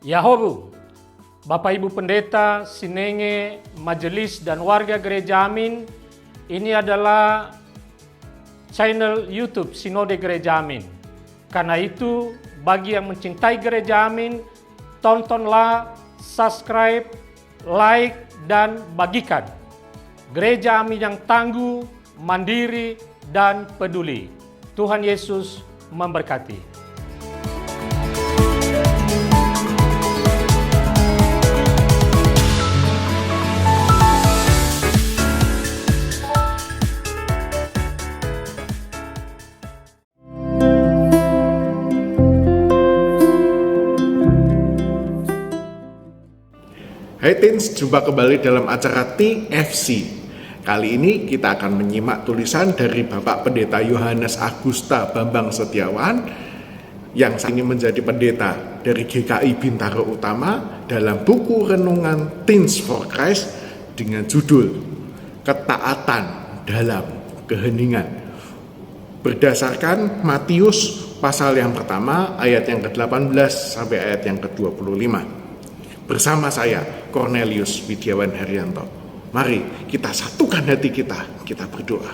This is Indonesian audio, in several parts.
Yahobu, Bapak Ibu Pendeta, Sinenge, Majelis dan warga Gereja Amin, ini adalah channel YouTube Sinode Gereja Amin. Karena itu, bagi yang mencintai Gereja Amin, tontonlah, subscribe, like, dan bagikan. Gereja Amin yang tangguh, mandiri, dan peduli. Tuhan Yesus memberkati. Hai Teens, jumpa kembali dalam acara TFC. Kali ini kita akan menyimak tulisan dari Bapak Pendeta Yohanes Agusta Bambang Setiawan yang saat ini menjadi pendeta dari GKI Bintaro Utama dalam buku renungan Teens for Christ dengan judul Ketaatan dalam Keheningan. Berdasarkan Matius pasal yang pertama ayat yang ke-18 sampai ayat yang ke-25. Bersama saya, Cornelius Widiawan Haryanto. Mari kita satukan hati kita berdoa.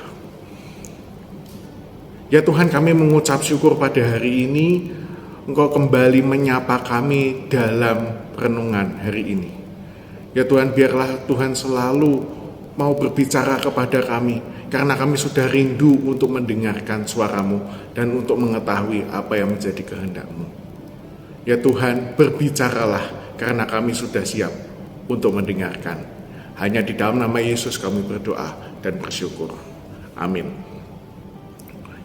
Ya Tuhan, kami mengucap syukur pada hari ini, Engkau kembali menyapa kami dalam renungan hari ini. Ya Tuhan, biarlah Tuhan selalu mau berbicara kepada kami, karena kami sudah rindu untuk mendengarkan suara-Mu dan untuk mengetahui apa yang menjadi kehendak-Mu. Ya Tuhan, berbicaralah, karena kami sudah siap untuk mendengarkan. Hanya di dalam nama Yesus kami berdoa dan bersyukur. Amin.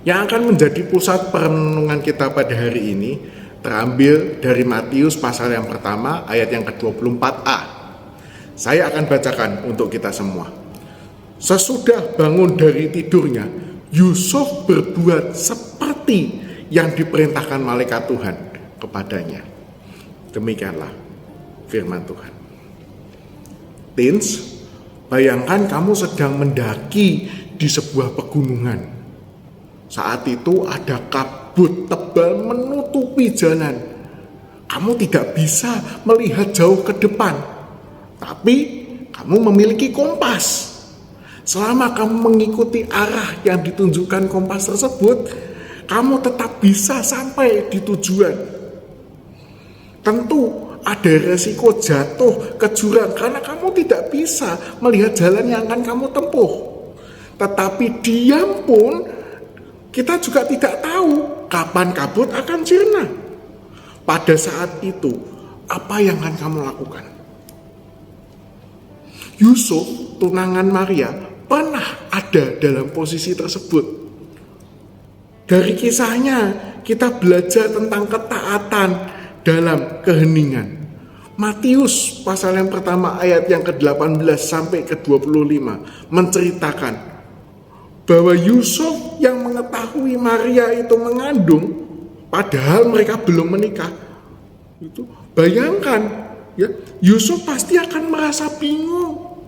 Yang akan menjadi pusat perenungan kita pada hari ini terambil dari Matius pasal yang pertama ayat yang ke-24a. Saya akan bacakan untuk kita semua. Sesudah bangun dari tidurnya, Yusuf berbuat seperti yang diperintahkan malaikat Tuhan kepadanya. Demikianlah firman Tuhan. Teens, bayangkan kamu sedang mendaki di sebuah pegunungan. Saat itu ada kabut tebal menutupi jalan. Kamu tidak bisa melihat jauh ke depan, tapi kamu memiliki kompas. Selama kamu mengikuti arah yang ditunjukkan kompas tersebut, kamu tetap bisa sampai di tujuan. Tentu ada resiko jatuh ke jurang karena kamu tidak bisa melihat jalan yang akan kamu tempuh. Tetapi diam pun kita juga tidak tahu kapan kabut akan sirna. Pada saat itu, apa yang akan kamu lakukan? Yusuf, tunangan Maria, pernah ada dalam posisi tersebut. Dari kisahnya, kita belajar tentang ketaatan dalam keheningan. Matius pasal yang pertama ayat yang ke-18 sampai ke-25 menceritakan bahwa Yusuf yang mengetahui Maria itu mengandung padahal mereka belum menikah. Itu bayangkan ya, Yusuf pasti akan merasa bingung.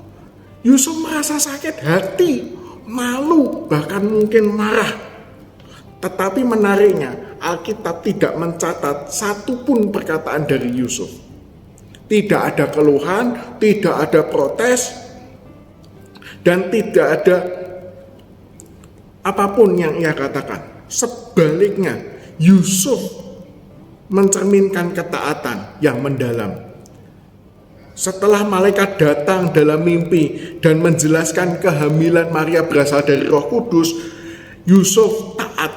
Yusuf merasa sakit hati, malu, bahkan mungkin marah. Tetapi menariknya, Alkitab tidak mencatat satupun perkataan dari Yusuf. Tidak ada keluhan, tidak ada protes, dan tidak ada apapun yang ia katakan. Sebaliknya, Yusuf mencerminkan ketaatan yang mendalam. Setelah malaikat datang dalam mimpi dan menjelaskan kehamilan Maria berasal dari Roh Kudus, Yusuf taat.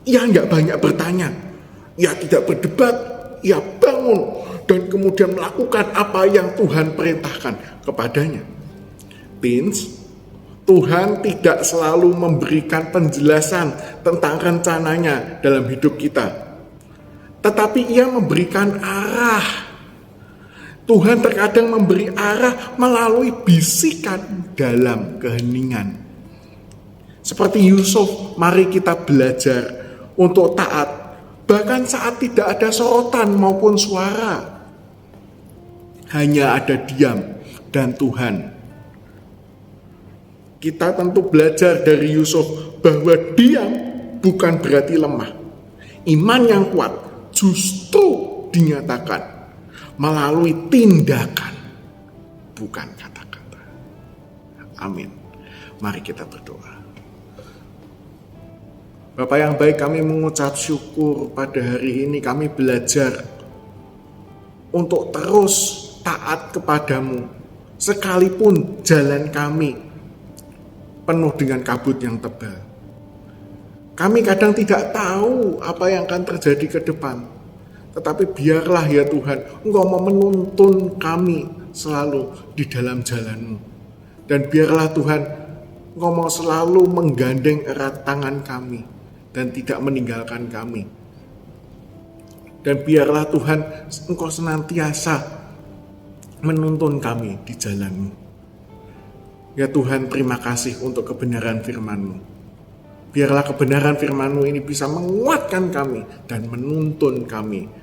Ia nggak banyak bertanya, ia tidak berdebat, ia bangun dan kemudian melakukan apa yang Tuhan perintahkan kepadanya. Teens, Tuhan tidak selalu memberikan penjelasan tentang rencananya dalam hidup kita, tetapi Ia memberikan arah. Tuhan terkadang memberi arah melalui bisikan dalam keheningan. Seperti Yusuf, mari kita belajar untuk taat bahkan saat tidak ada sorotan maupun suara. Hanya ada diam dan Tuhan. Kita tentu belajar dari Yusuf bahwa diam bukan berarti lemah. Iman yang kuat justru dinyatakan. melalui tindakan, bukan kata-kata. Amin. Mari kita berdoa. Bapa yang baik, kami mengucap syukur pada hari ini kami belajar untuk terus taat kepadamu, sekalipun jalan kami penuh dengan kabut yang tebal. Kami kadang tidak tahu apa yang akan terjadi ke depan, tetapi biarlah ya Tuhan, Engkau mau menuntun kami selalu di dalam jalan-Mu. Dan biarlah Tuhan, Engkau mau selalu menggandeng erat tangan kami dan tidak meninggalkan kami. Dan biarlah Tuhan, Engkau senantiasa menuntun kami di jalan-Mu. Ya Tuhan, terima kasih untuk kebenaran firman-Mu. Biarlah kebenaran firman-Mu ini bisa menguatkan kami dan menuntun kami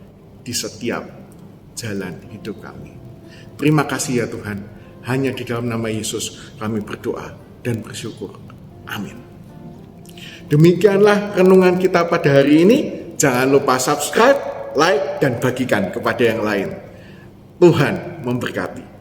di setiap jalan hidup kami. Terima kasih ya Tuhan. Hanya di dalam nama Yesus kami berdoa dan bersyukur. Amin. Demikianlah renungan kita pada hari ini. Jangan lupa subscribe, like, dan bagikan kepada yang lain. Tuhan memberkati.